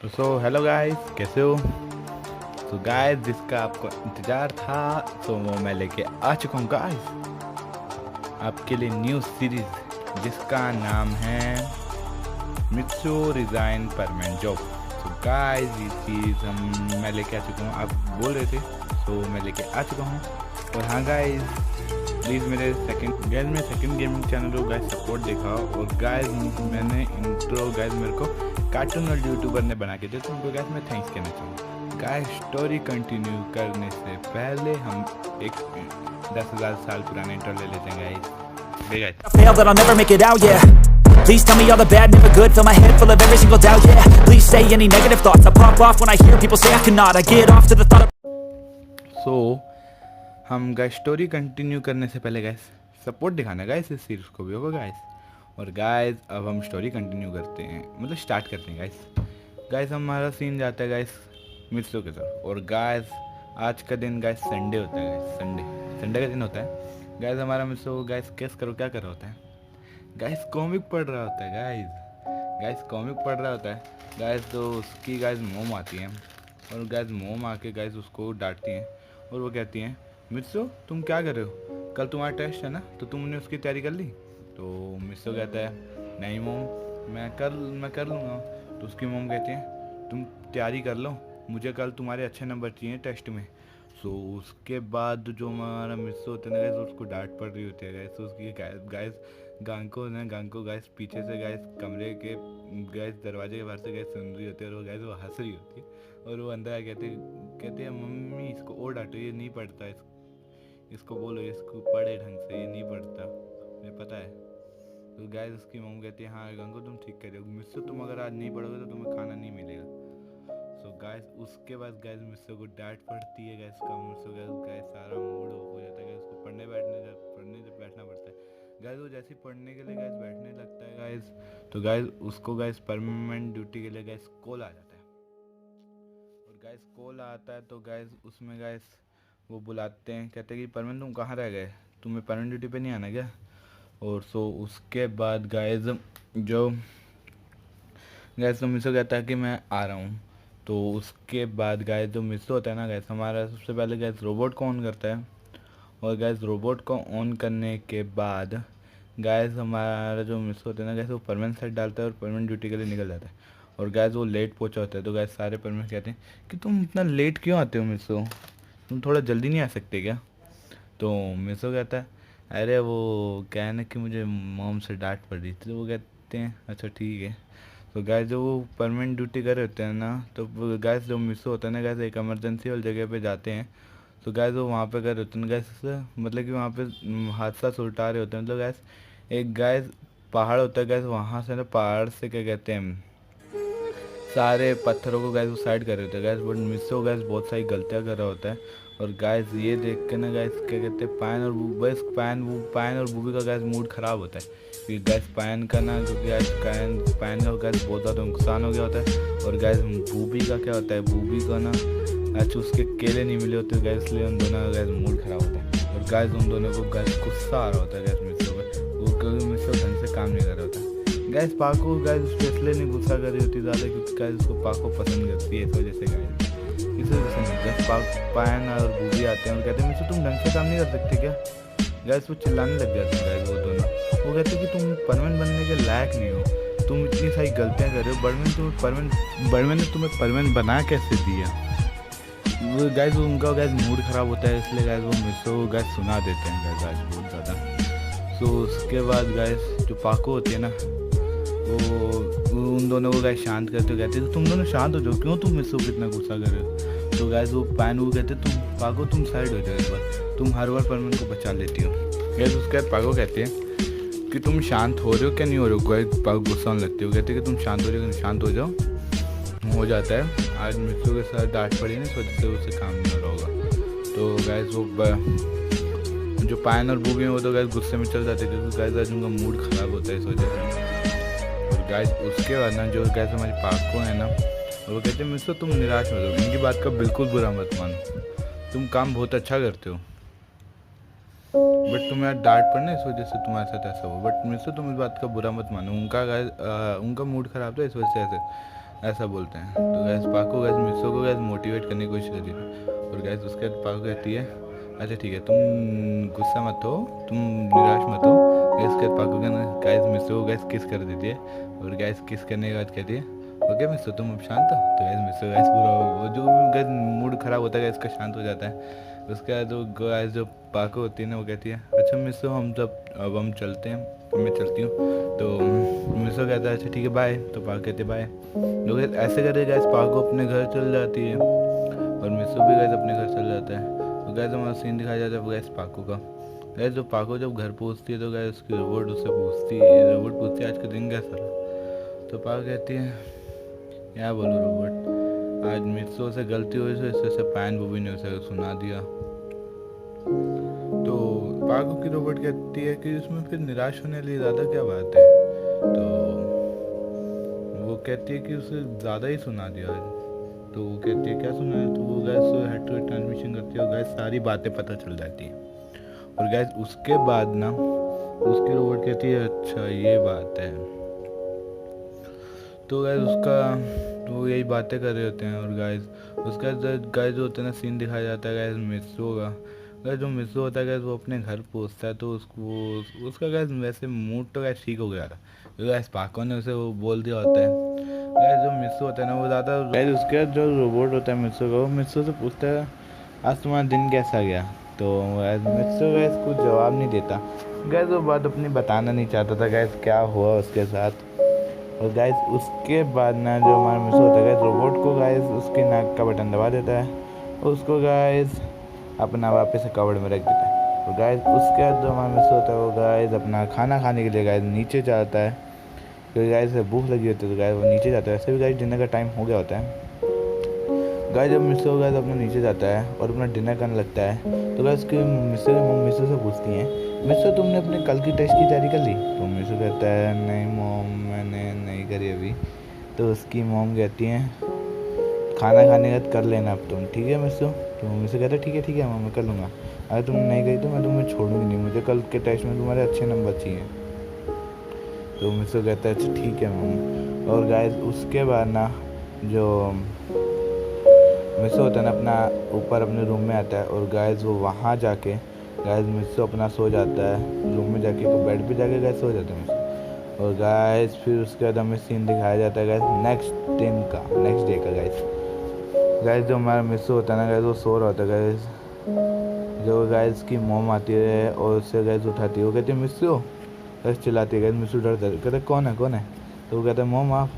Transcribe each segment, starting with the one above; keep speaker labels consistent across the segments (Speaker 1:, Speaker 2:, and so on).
Speaker 1: तो hello guys, कैसे हो? तो गाइस, जिसका आपको इंतज़ार था, तो वो मैं लेके आ चुका हूँ गाइस, आपके लिए न्यू सीरीज जिसका नाम है मित्सु रिज़ाइन परमानेंट जॉब। तो गाइस, ये चीज़ मैं लेके आ चुका हूँ। आप बोल रहे थे, तो मैं लेके आ चुका हूँ। और हाँ गाइस, प्लीज़ मेरे सेकंड गेमिंग चैनल को गाइस सपोर्ट दिखाओ। और गाइस, मैंने इंट्रो गाइस मेरे को कार्टून और यूट्यूबर ने बना के दिया, तो उनको गाइस मैं थैंक्स कहना चाहूँगा। गाइस, स्टोरी कंटिन्यू करने से पहले हम एक 10,000 साल पुराना इंट्रो ले लेते हैं guys.
Speaker 2: I fail that I'll never make it out, yeah. Please tell me all the bad, never good. Fill my head full of every single doubt, yeah. Please say any negative thoughts. I pop off when I hear people say I cannot. I get off to the thought of
Speaker 1: सो हम guys story continue करने से पहले guys support दिखाना guys इस series को भी होगा guys. और गाइस, अब हम स्टोरी कंटिन्यू करते हैं, मतलब स्टार्ट करते हैं गाइस। गाइस, हमारा सीन जाता है गाइस मित्सो के साथ। और गाइस, आज का दिन गाइस संडे होता है गाइस। संडे का दिन होता है गाइस। हमारा मित्सो गाइस केस करो क्या कर रहा होता है गाइस? कॉमिक पढ़ रहा होता है गाइस कॉमिक पढ़ रहा होता है गाइस। तो उसकी गाइस मोम आती है, और गाइस मोम आके गाइस उसको डांटती हैं। और वो कहती हैं, मित्सो तुम क्या कर रहे हो? कल तुम्हारा टेस्ट है ना, तो तुमने उसकी तैयारी कर ली? तो मित्सो कहता है, नहीं मोम, मैं कर लूँगा। तो उसकी मोम कहती है, तुम तैयारी कर लो, मुझे कल तुम्हारे अच्छे नंबर चाहिए टेस्ट में। सो उसके बाद जो हमारा मित्सो होता है ना गाइस, उसको डांट पड़ रही होती है गाइस। तो उसकी गाइस गांको गाइस पीछे से गाइस कमरे के गाइस दरवाजे के बाहर से गाइस सुन रही होती है। और वो गाइस वो हंस रही होती है। और वो अंदर कहते हैं, मम्मी इसको और डांटो, ये नहीं पढ़ता, इसको बोलो इसको पढ़े ढंग से, ये नहीं पढ़ता, मुझे पता है। तो गाइस उसकी मम्मी कहती है, हाँ गंगो तुम ठीक कह रहे हो, मिस्सो तुम अगर आज नहीं पढ़ोगे तो तुम्हें खाना नहीं मिलेगा। सो गाइस, उसके बाद गाइस मिस्सो को डांट पड़ती है गाइस। का मिस्सो गाइस सारा मूड ऑफ हो जाता है गाइस। उसको पढ़ने से बैठना पड़ता है गाइस। वो जैसे ही पढ़ने के लिए गाइस बैठने लगता है गाइस, तो गाइस उसको गाइस परमानेंट ड्यूटी के लिए गाइस कॉल आ जाता है। और गाइस कॉल आता है तो गाइस उसमें गाइस वो बुलाते हैं, कहते हैं कि परमानेंट तुम कहाँ रह गए, तुम्हें परमानेंट ड्यूटी पे नहीं आना क्या? और सो उसके बाद गाइस जो गैस तो मिसो कहता है कि मैं आ रहा हूँ। तो उसके बाद गाइस जो मिसो होता है ना गैस, हमारा सबसे पहले गैस रोबोट को ऑन करता है। और गैस रोबोट को ऑन करने के बाद गैस हमारा जो मिसो होता है ना गैस, वो परमानेंट सेट डालता है और परमानेंट ड्यूटी के लिए निकल जाता है। और गैस वो लेट पहुंचा होता है। तो गैस सारे परमानेंट कहते हैं कि तुम इतना लेट क्यों आते हो मिसो, तुम थोड़ा जल्दी नहीं आ सकते क्या? तो मिसो कहता है, अरे वो क्या है ना कि मुझे मॉम से डांट पड़ रही थी। तो वो कहते हैं, अच्छा ठीक है। तो गैस जो वो परमानेंट ड्यूटी कर रहे होते हैं ना, तो गैस जो मिसो होता है ना गैस, एक इमरजेंसी वाली जगह पे जाते हैं। तो गैस वो वहाँ पे कर रहे होते हैं गैस, मतलब कि वहाँ पे हादसा सुलटा रहे होते हैं। मतलब गैस एक गैस पहाड़ होता है गैस, वहाँ से ना पहाड़ से क्या कहते हैं, सारे पत्थरों को गैस वो साइड कर रहे होते हैं गैस। बट मिसो गैस बहुत सारी गलतियाँ कर रहा होता है। और गैस ये देख के ना गैस क्या कहते हैं, पायन और बूबी का गैस मूड ख़राब होता है। क्योंकि गैस पायन का ना, क्योंकि गैस पायन का गैस बहुत ज़्यादा नुकसान हो गया होता है। और गैस बूबी का क्या होता है, बूबी का ना अच्छा उसके केले नहीं मिले होते गैस, इसलिए उन दोनों का गैस मूड ख़राब होता है। और गैस उन दोनों को गैस गुस्सा आ रहा होता है गैस मिसो पर, वो क्योंकि मिसो ढंग से काम नहीं कर रहा होता। गैस पाको गैस उस पर इसलिए नहीं गुस्सा कर रही होती ज़्यादा, क्योंकि गैस उसको पाको पसंद करती है, इस वजह से गैस, इस वजह से नहीं। गैस पायन और बूबी आते हैं और कहते हैं, मिसो तुम ढंग से काम नहीं कर सकते क्या? गैस वो चिल्लाने लग जाते हैं गैस वो दोनों। वो कहते हैं कि तुम परमानेंट बनने के लायक नहीं हो, तुम इतनी सारी गलतियाँ कर रहे हो। बड़मैन ने तुम्हें परमानेंट बना कैसे दिया? वो गैस उनका गैस मूड ख़राब होता है, इसलिए गैस वो मिसो गैस सुना देते हैं गैस बहुत ज़्यादा। तो उसके बाद गैस जो पाको होती है ना, वो उन दोनों को गैस शांत करते हो, कहते तो तुम दोनों शांत हो जाओ, क्यों तुम मिसो को इतना गुस्सा कर रहे हो? तो गैस वो पैन वो कहते तुम पागो तुम साइड हो जाओ एक बार, तुम हर बार परमानेंट को बचा लेती हो। गैस उसके बाद पागो कहते हैं कि तुम शांत हो रहे हो क्या नहीं हो रहे हो? गैस पागो गुस्सा होने लगती हो, कहते कि तुम शांत हो रहे हो, शांत हो जाओ। हो जाता है, आज मिसो के साथ डांट पड़ी ना, इस वजह से उससे काम नहीं हो रहा होगा। तो गैस वो जो पायन और बूबी हैं वो तो गैस गुस्से में चल जाते हैं, क्योंकि गैस आज उनका मूड ख़राब होता है इस वजह से। और गैस उसके बाद ना जो गैस हमारी पाको है ना, वो कहते हैं मिसो तुम निराश मत हो, इनकी बात का बिल्कुल बुरा मत मानो, तुम काम बहुत अच्छा करते हो, बट तुम्हें आज डांट पड़ना इस वजह से तुम्हारे साथ ऐसा हो। बट मिसो तुम इस बात का बुरा मत मानो, उनका मूड ख़राब था इस वजह से ऐसे। ऐसा बोलते हैं। तो गैस पाको गैस मिस्सो को गैस मोटिवेट करने की कोशिश करती है, और गैस उसके बाद पाको कहती है अच्छा ठीक है, तुम गुस्सा मत हो, तुम निराश मत हो। गैस के बाद पाको गैस मिस्सो को गैस किस कर देती है, और गैस किस करने के बाद कहती है ओके मिस्सो तुम अब शांत हो। तो गैस मिस्सो गैस पूरा वो जो गैस मूड ख़राब होता है गैस का शांत हो जाता है। उसके बाद वो गैस जो पाको होती है ना वो कहती है अच्छा मिस्सो हम अब हम चलते हैं, मैं चलती हूँ। तो मिस्सो कहता है अच्छा ठीक है बाय। तो पाको कहते बाय। लोग ऐसे करके गैस पाको अपने घर चल जाती है, और मिस्सो भी गैस अपने घर चल जाता है। तो गैस हमारा सीन दिखाया जाता है गैस पाको का। गैस जो पाको जब घर पहुँचती है तो गैस उसकी रोबोट उससे पूछती है, रोबोट पूछती है आज का दिन कैसा रहा। तो पाको कहती है क्या बोलो रोबोट, आज मिस्सो से गलती हुई तो इससे पैन बूबी ने उसे सुना दिया। तो पाको की रोबोट कहती है कि उसमें फिर निराश होने लिए ज़्यादा क्या बात है। तो वो कहती है कि उसे ज़्यादा ही सुना दिया। तो वो कहती है क्या सुना है। तो वो gas head to head transmission करती है, और गैस सारी बातें पता चल जाती है। और गैस उसके बाद ना उसकी रोबोट कहती है अच्छा ये बात है। तो गैस उसका वो यही बातें कर रहे होते हैं, और गैस उसका गैस जो होता है ना सीन दिखाया जाता है गैस मिस्सो का। गैस जो मिस्सो होता है गैस वो अपने घर पहुँचता है, तो उसको उसका गैस वैसे मूड तो गैस ठीक हो गया था, तो गैस पाको ने उसे वो बोल दिया होता है। गैस जो मिस्सो होता है ना वो ज़्यादा गैस उसके जो रोबोट होता है मिस्सो का, वो मिस्सो से पूछता है आज तुम्हारा दिन कैसा गया। तो गैस मिस्सो गैस कुछ जवाब नहीं देता। गैस वो बात अपनी बताना नहीं चाहता था गैस क्या हुआ उसके साथ। और गाइस उसके बाद ना जो हमारा मिस्सो होता है गाइस रोबोट को गाइस उसके नाक का बटन दबा देता है, और उसको गाइस अपना वापस से कवर्ड में रख देता है। और गाइस उसके बाद जो हमारा मिस्सो होता है वो गाइस अपना खाना खाने के लिए गाइस नीचे जाता है, क्योंकि गाइस भूख लगी होती है तो गाइस वो नीचे जाता है। ऐसे भी गाइस डिनर का टाइम हो गया होता है। गाइस जब मिस्सो गाइस अपना नीचे जाता है और अपना डिनर करने लगता है, तो गाइस उसकी मिस्सो की मम्मी मिस्सो से पूछती हैं मिस्सो तुमने अपने कल की टेस्ट की तैयारी कर ली। तो मिस्सो कहता है नहीं मॉम मैंने नहीं करी अभी। तो उसकी मॉम कहती हैं खाना खाने के बाद कर लेना अब तुम, ठीक है मिस्सो। तो मिस्सो कहता है ठीक है मम्मी कर लूँगा, अगर तुम नहीं गई तो मैं तुम्हें छोड़ूंगी नहीं, मुझे कल के टेस्ट में तुम्हारे अच्छे नंबर चाहिए। तो मिस्सो कहता है अच्छा ठीक है मम्मी। और गाइस उसके बाद ना जो मिस्सो होता है ना अपना ऊपर अपने रूम में आता है, और गाइस वो वहाँ जाके गाइस मिस्सो अपना सो जाता है रूम में जाके, तो बेड पे जाके गाइस सो जाता है मिस्सो। और गाइस फिर उसके बाद हमें सीन दिखाया जाता है गाइस नेक्स्ट डे का गाइस जो हमारा मिस्सो होता है ना गाइस वो सो रहा होता है गाइस। जो गाइस की मॉम आती है और उससे गाइस उठाती है, वो कहती है मिस्सो, गाइस चिल्लाती है गाइस। मिस्सो डरता है, कहता है कौन है। तो वो कहता है मॉम आप।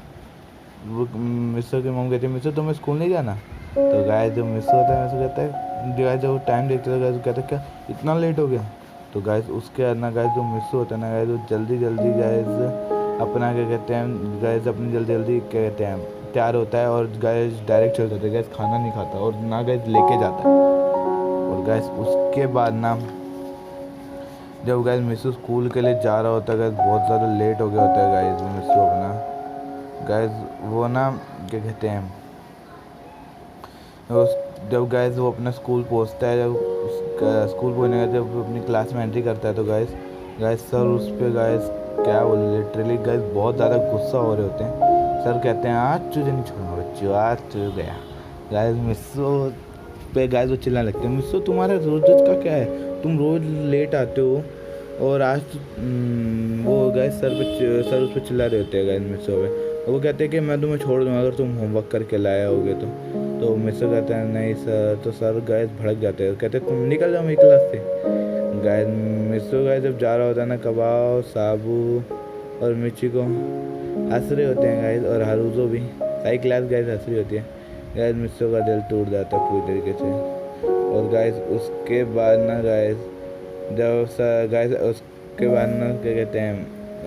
Speaker 1: वो मिस्सो की मॉम कहती है मिस्सो तुम्हें स्कूल नहीं जाना। तो गाइस जो मिस्सो होता है मिस्सो कहता है गाइस जब टाइम देखते थे गाइस कहता है क्या इतना लेट हो गया। तो गाइस उसके बाद ना गाइस जो मिस्सो होता है ना गाइस वो जल्दी गाइस अपना क्या कहते हैं गाइस अपनी जल्दी क्या कहते हैं तैयार होता है, और गाइस डायरेक्ट चल जाता है गाइस, खाना नहीं खाता और ना गाइस लेके जाता है। और गाइस उसके बाद ना जब गाइस मिस्सो स्कूल के लिए जा रहा होता है गाइस बहुत ज़्यादा लेट हो गया होता है गाइस मिस्सो अपना गाइस वो ना क्या कहते हैं जब गाइस वो अपना स्कूल पहुंचता है, जब स्कूल पहुंचने का जब अपनी क्लास में एंट्री करता है, तो गाइस सर उस पर गाइस क्या बोले लिटरली गाइस बहुत ज़्यादा गुस्सा हो रहे होते हैं। सर कहते हैं आज तुझे नहीं छोड़ूंगा बच्चों, आज तू गया। गाइस मिस्सो पे गाइस वो चिल्लाने लगते हैं मिस्सो तुम्हारा रोज का क्या है, तुम रोज़ लेट आते हो और आज वो गाइस सर उस पर चिल्ला रहे होते हैं गाइस मिस्सो पे। वो कहते हैं कि मैं तुम्हें छोड़ दूँगा अगर तुम होमवर्क करके लाए होगे तो मिस्सो कहते हैं नहीं सर। तो सर गाइस भड़क जाते हैं, कहते हैं तुम निकल जाओ मेरी क्लास से। गाइस मिस्सो गाइस जब जा रहा होता है ना कबाओ साबू और मिचिको हंस रहे होते हैं गाइस, और हारुजो भी सारी क्लास गाइस हंस रही होती है। गाइस मिस्सो का दिल टूट जाता है पूरी तरीके से। और गाइस उसके बाद ना गाइस जब गाइस उसके बाद ना क्या कहते हैं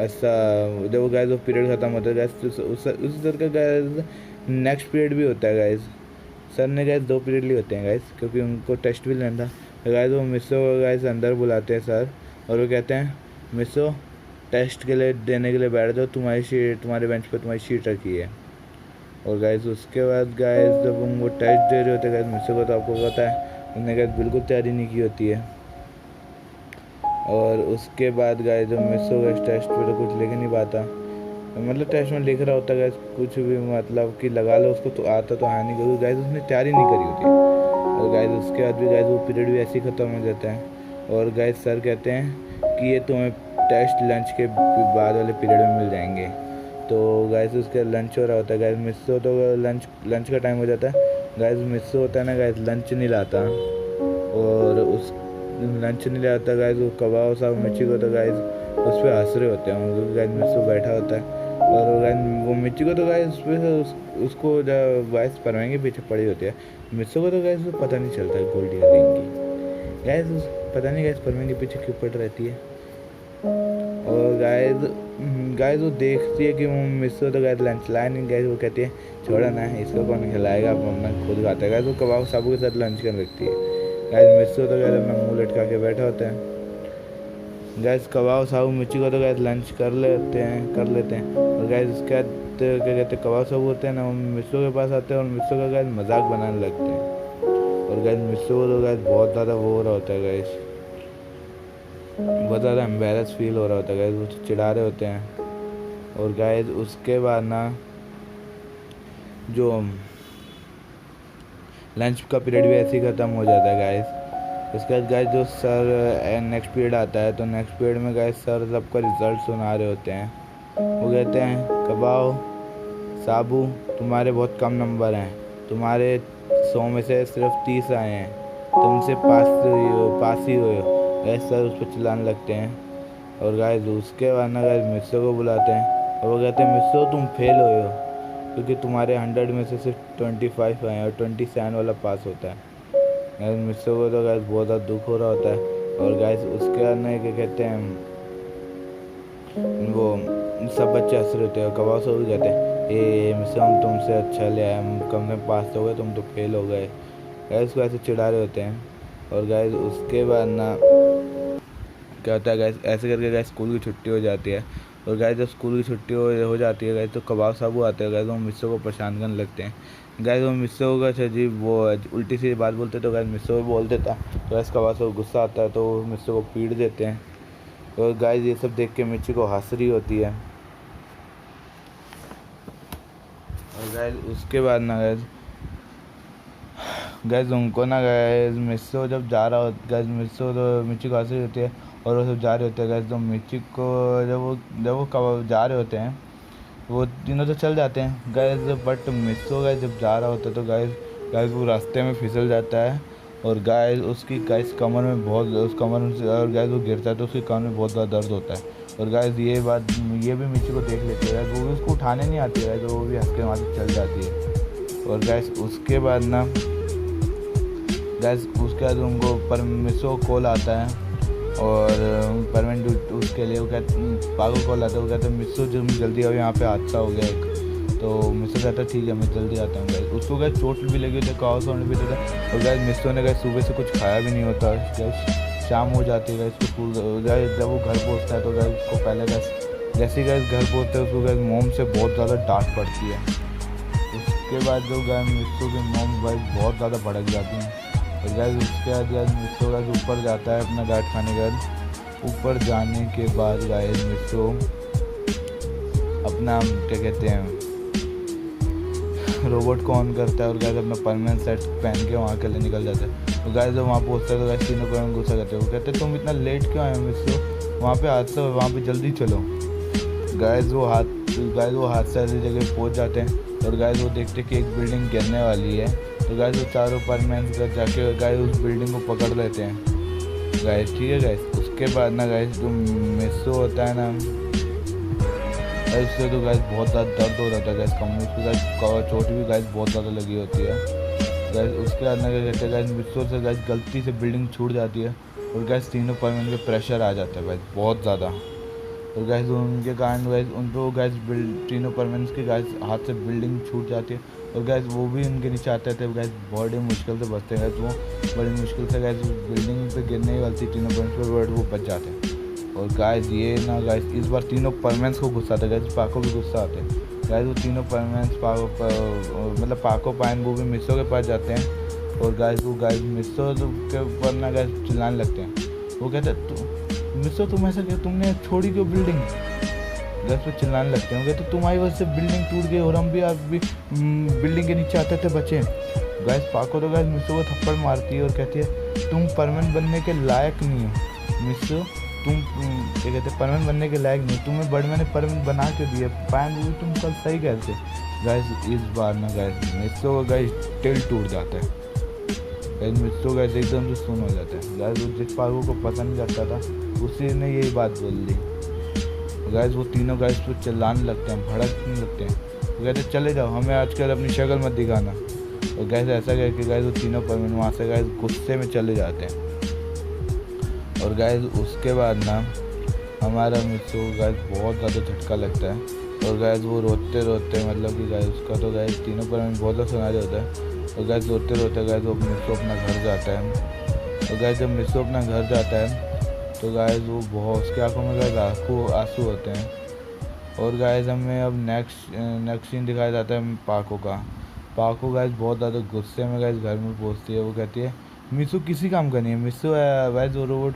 Speaker 1: ऐसा जब गाइस वो पीरियड ख़त्म होता है गाइस उस तरह का गाइस नेक्स्ट पीरियड भी होता है गाइस। सर ने गाइस 2 पीरियड लिए होते हैं गाइस क्योंकि उनको टेस्ट भी लेना था। तो गाइस वो मिस्सो गाइस अंदर बुलाते हैं सर, और वो कहते हैं मिस्सो टेस्ट के लिए देने के लिए बैठ जाओ, तुम्हारे बेंच पे तुम्हारी शीट रखी है। और गाइस उसके बाद गाइस जब वो टेस्ट दे रहे होते हैं गाइस मिस्सो को तो आपको पता है उन्होंने गाइस बिल्कुल तैयारी नहीं की होती है। और उसके बाद गाइस जब मिस्सो गाइस टेस्ट पे तो कुछ लिख नहीं पाता, मतलब टेस्ट में लिख रहा होता है गाइस कुछ भी, मतलब कि लगा लो उसको तो आता तो है नहीं, क्योंकि गाइस उसने तैयारी नहीं करी होती है। और गाइस उसके बाद भी गाइस वो पीरियड भी ऐसे ही ख़त्म हो जाता है। और गाइस सर कहते हैं कि ये तुम्हें टेस्ट लंच के बाद वाले पीरियड में मिल जाएंगे। तो गाइस उसका लंच हो रहा होता है गाइस, मिस हो तो लंच का टाइम हो जाता है गाइस, मिस होता है ना गाइस, लंच नहीं लाता। और उस लंच नहीं लाता गाइस, वो कबाब साहब मिर्ची को तो गाइस उस पर हंस रहे होते हैं, क्योंकि गाइस मिस बैठा होता है। और गाइस वो मिर्ची को तो गाइस उस पर उसको जब गाइस परवान के पीछे पड़ी होती है, मिस्सो को तो गाइस पता नहीं चलता है गोल्डी रिंग की। गाइस पता नहीं गाइस परवान के पीछे क्यों पड़ रहती है। और गाइस वो देखती है कि वो मिस्सो तो गाइस लंच लाया नहीं, गाइस वो कहती है छोड़ा ना, इसको कौन खिलाएगा, अब अपना खुद खाता है। गाइस वो कबाब साबू के साथ लंच कर रखती है। गाइस मिस्सो तो गाइस अपना मुंह लटका के बैठा होता है। गाइस कबाब साबू मिर्ची को तो गाइस लंच कर लेते हैं। और गाइस उसके बाद क्या कहते हैं, कबाब साबू होते हैं ना, वो मिस्सो के पास आते हैं और मिस्सो का गाइस मजाक बनाने लगते हैं। और गाइस मिस्सो को तो गाइस बहुत ज़्यादा वो हो रहा होता है गाइस, बहुत ज़्यादा एम्बेरस फील हो रहा होता है गाइस, वो चिढ़ा रहे होते हैं। और गाइस उसके बाद ना जो लंच का पीरियड भी ऐसे ही ख़त्म हो जाता है गाइस। उसके बाद गाइस जो सर नेक्स्ट पीरियड आता है, तो नेक्स्ट पीरियड में गाइस सर सबका रिजल्ट सुना रहे होते हैं। वो कहते हैं कबाब साबू तुम्हारे बहुत कम नंबर हैं, तुम्हारे 100 में से सिर्फ 30 आए हैं, तुमसे पास ही हुए हो। गाइस सर उस पर चिल्लाने लगते हैं। और गाइस उसके बाद ना गाइस मिस्सो को बुलाते हैं और वो कहते हैं मिस्सो तुम फेल हुए हो, क्योंकि तुम्हारे 100 में से सिर्फ 25 आए और 27 वाला पास होता है। गाइस मिस्सो को तो गाइस बहुत ज़्यादा दुख हो रहा होता है। और गाइस उसके बाद ना क्या कहते हैं, वो सब बच्चे हंस रहे होते हैं और कबाब साहब भी कहते हैं ये मिस्सो हम तुमसे अच्छा ले आए, हम कम में पास हो गए, तुम तो फेल हो गए। गाइस उसको ऐसे चिढ़ा रहे होते हैं। और गाइस उसके बाद ना क्या होता है गाइस, ऐसे करके गाइस स्कूल की छुट्टी हो जाती है। और गाइस जब स्कूल की छुट्टी हो जाती है गाइस, तो कबाब साबू आते हैं गाइस, वो मिस्सो को परेशान करने लगते हैं। गाइस वो मिस्सो का जी वो उल्टी सी बात बोलते तो गाइस मिस्सो को बोल देता, तो गाइस कबाब साबू गुस्सा आता है तो वो मिस्सो को पीट देते हैं। और गाइस ये सब देख के मिर्ची को हंस रही होती है। और गाइस उसके बाद ना गाइस उनको ना गाइस मिस्सो जब जा रहा हो, गाइस मिस्सो तो मिर्ची को हंस रही होती है और वो सब जा रहे होते हैं गाइस, तो मिर्ची को जब वो कब जा रहे होते हैं, वो तीनों तो चल जाते हैं गाइस, बट मिस्सो गाइस जब जा रहा होता है तो गाइस वो रास्ते में फिसल जाता है। और गाइस उसकी गाइस कमर में उस कमर में और गाइस वो गिरता है तो उसकी कमर में बहुत ज़्यादा दर्द होता है। और गाइस ये भी मिर्ची को देख लेती है गाइस, वो भी उसको उठाने नहीं आती है, वो भी हंस के वहाँ से चल जाती है। और गाइस उसके बाद ना गाइस उसके बाद उनको मिस्सो को कॉल आता है और परमानेंट उसके लिए वो कहते पागल कॉल आता है, वो कहते हैं मिस्सो जल्दी आओ, यहाँ पे हादसा हो गया एक। तो मिस्सो कहता है ठीक है मैं जल्दी आता हूँ गाइस। उसको गाइस चोट भी लगी होती है, काव साउंड भी देता है। और गाइस मिस्सो ने गाइस सुबह से कुछ खाया भी नहीं होता, गाइस शाम हो जाती है गाइस उसको स्कूल गाइस जब वो घर पहुँचता है तो गाइस उसको पहले गाइस जैसे ही गाइस घर पहुँचता है उसको गाइस मोम से बहुत ज़्यादा डांट पड़ती है। उसके बाद जो गाइस मिस्सो की मोम गाइस बहुत ज़्यादा भड़क जाती हैं। और गाइस उसके बाद गाइस मिस्सो गाइस ऊपर जाता है अपना डांट खाने का। ऊपर जाने के बाद गाइस मिस्सो अपना क्या कहते हैं रोबोट को ऑन करता है और गाइस अपना परमानेंट सेट पहन के वहाँ के लिए निकल जाता है। तो गाइस जब वहाँ पहुँचता है तो गाइस तीनों पर गुस्सा करते हैं, वो कहते हैं तुम इतना लेट क्यों आए हो मिस्सो, वहाँ पे हादसा हो, वहाँ पे जल्दी चलो। गाइस वो हादसा ऐसी जगह पहुँच जाते हैं और गाइस वो देखते हैं कि एक बिल्डिंग गिरने वाली है। तो गाइस वो चारों परमानेंट कर जाके गाइस उस बिल्डिंग को पकड़ लेते हैं गाइस, ठीक है गाइस। उसके बाद ना गाइस जो मिस्सो होता है ना उससे तो गाइस बहुत ज़्यादा दर्द हो रहा था गाइस, कमर पे गाइस चोट भी गाइस बहुत ज़्यादा लगी होती है गाइस। उसके बाद ना क्या कहते हैं गाइस मिस्सो से गाइस गलती से बिल्डिंग छूट जाती है और गाइस तीनों परमानेंट पे प्रेशर आ जाता है गाइस बहुत ज़्यादा। और गाइस उनके कारण गाइस उनको गाइस तीनों परमानेंट्स के गाइस हाथ से बिल्डिंग छूट जाती है और गाइस वो भी उनके नीचे आते थे गाइस, बड़ी मुश्किल से बचते हैं गाइस, वो बड़ी मुश्किल से गाइस बिल्डिंग पे गिरने वाली थी तीनों परमानेंट्स पर, वो बच जाते हैं। और गाइस ये ना गाइस इस बार तीनों परमानेंट्स को गुस्सा आता है गाइस, पाको भी गुस्सा आते हैं गाइस। वो तीनों परमानेंट्स मतलब पाको पाइन वो भी मिस्सो के पास जाते हैं और गाइस वो गाइस मिस्सो के ऊपर ना गाइस चिल्लाने लगते हैं। वो कहते हैं मिस्सो तुम ऐसा क्या, तुमने छोड़ी क्यों बिल्डिंग, गैस पे चिल्लाने लगते हैं। कहते तुम्हारी वजह से बिल्डिंग टूट गई और हम भी आप भी बिल्डिंग के नीचे आते थे बचे। गैस पाको तो गैस मिस्सू को थप्पड़ मारती है और कहती है तुम परमानेंट बनने के लायक नहीं हो मिस्सू, तुम क्या कहते हैं परमानेंट बनने के लायक नहीं, तुम्हें बड़े मैंने परमानेंट बना के दिया फाइन, तुम कल सही कहते। गैस इस बार ना गैस मिस्सू का गैस दिल टूट जाता है। गैस मिस्सू गैस एकदम से सुन हो जाता है। गैस वो जिस पाको को पसंद करता था उसी ने यही बात बोल दी। गैस वो तीनों गैस पर चिल्लाने लगते हैं, भड़कने लगते हैं। वो कहते चले जाओ, हमें आजकल अपनी शक्ल मत दिखाना। और गैस ऐसा कह के गैस वो तीनों परमानेंट वहाँ से गैस गुस्से में चले जाते हैं। और गैस उसके बाद ना हमारा मिस्सू गैस बहुत ज़्यादा झटका लगता है और गैस वो रोते रोते मतलब कि गैस उसका तो गैस तीनों परमानेंट बहुत ज़्यादा सुनाई होता है। और गैस रोते रोते गैस वो मिस्सू अपना घर जाता है। और गैस जब मिस्सू अपना घर जाता है तो गाइस वो बहुत उसकी आंखों में गाइस आंसू होते हैं। और गाइस हमें अब नेक्स्ट सीन दिखाया जाता है पाको का। पाको गाइस बहुत ज़्यादा गुस्से में गाइस घर में पहुंचती है। वो कहती है मिस्सू किसी काम का नहीं है। मिस्सू गाइस वो रोबोट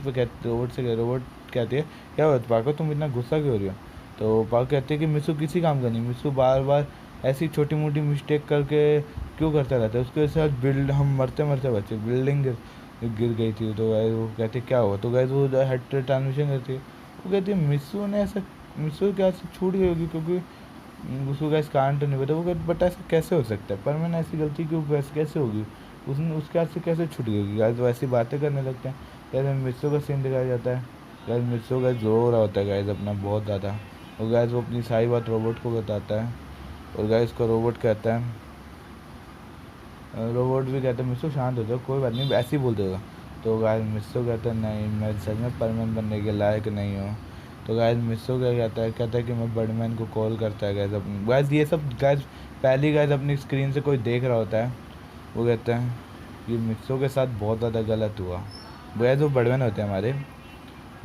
Speaker 1: कहती है क्या हुआ पाको तुम इतना गुस्सा क्यों हो रही हो। तो पाको कहती है कि मिस्सू किसी काम का नहीं, मिस्सू बार बार ऐसी छोटी मोटी मिस्टेक करके क्यों करता रहता है, उसके साथ हम मरते मरते बचे, बिल्डिंग गिर गई थी। तो गैस वो कहते क्या हुआ, तो गैस वो हेड ट्रांसमिशन करती है। वो कहती है मिस्सू ने ऐसा मिस्सू क्या छूट गई होगी क्योंकि उसको गैस कारण तो नहीं पता। वो कहते बट ऐसा कैसे हो सकता है, पर मैंने ऐसी गलती क्यों कैसे होगी, उसने उसके हाथ से कैसे छूट गई होगी। गैस वो ऐसी बातें करने लगते हैं। गैस मिस्सू का सीन दिखाया जाता है। गैस मिस्सू गैस रो रहा होता है गैस अपना बहुत ज़्यादा। और गैस वो अपनी सारी बात रोबोट को बताता है। और गैस को रोबोट कहता है रोबोट भी कहते हैं मिस्सू शांत हो जाओ, कोई बात नहीं ऐसे ही बोल देगा। तो गाइस मिस्सू कहता है नहीं मैं सच में परमानेंट बनने के लायक नहीं हूँ। तो गाइस मिस्सू क्या कहता है कि मैं बर्डमैन को कॉल करता है गैस गैस ये सब गैस पहली गैस अपनी स्क्रीन से कोई देख रहा होता है। वो कहते हैं कि मिस्सू के साथ बहुत ज़्यादा गलत हुआ। गैस वो बर्डमैन होते हैं हमारे।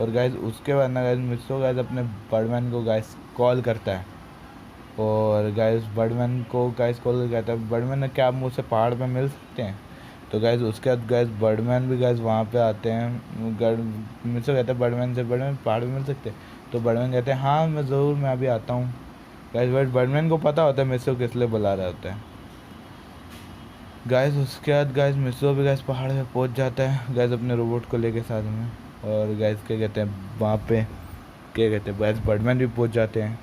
Speaker 1: और गैस उसके बाद ना गैस मिस्सू गैस अपने बर्डमैन को गैस कॉल करता है। और गैस बर्डमैन को गैस कॉल कहता है बर्डमैन क्या आप मुझसे पहाड़ पे मिल सकते हैं। तो गैस उसके बाद गैस बर्डमैन भी गैस वहाँ पे आते हैं। मुझसे कहते हैं बर्डमैन से बर्डमैन पहाड़ पे मिल सकते हैं। तो बर्डमैन कहते हैं हाँ मैं ज़रूर मैं अभी आता हूँ। गैस बर्डमैन को पता होता है मिस्सू किस लिए बुला रहा होता है। गैस उसके बाद गैस मिस्सू भी गैस पहाड़ पे पहुँच जाता है गैस अपने रोबोट को लेके साथ में। और गैस क्या कहते हैं वहाँ पे क्या कहते हैं गैस बर्डमैन भी पहुँच जाते हैं।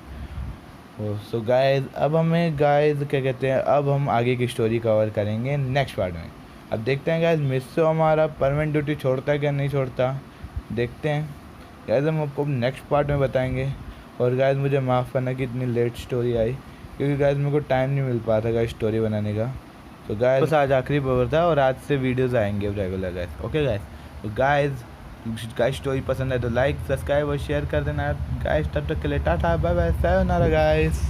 Speaker 1: सो गाइस अब हमें गाइस क्या कहते हैं अब हम आगे की स्टोरी कवर करेंगे नेक्स्ट पार्ट में। अब देखते हैं गाइस मिस्सू हमारा परमानेंट ड्यूटी छोड़ता है क्या नहीं छोड़ता, देखते हैं गाइस हम आपको नेक्स्ट पार्ट में बताएंगे। और गाइस मुझे माफ़ करना कि इतनी लेट स्टोरी आई क्योंकि गाइस मेरे को टाइम नहीं मिल पाया था गाइस स्टोरी बनाने का। तो गाइस बस आज आखिरी पेपर था और आज से वीडियोज़ आएंगे रेगुलर गाइस। ओके गाइस तो गाइस स्टोरी पसंद है तो लाइक सब्सक्राइब और शेयर कर देना गाइस। तब तक के लिए टाटा बाय बाय सायोनारा गाइस।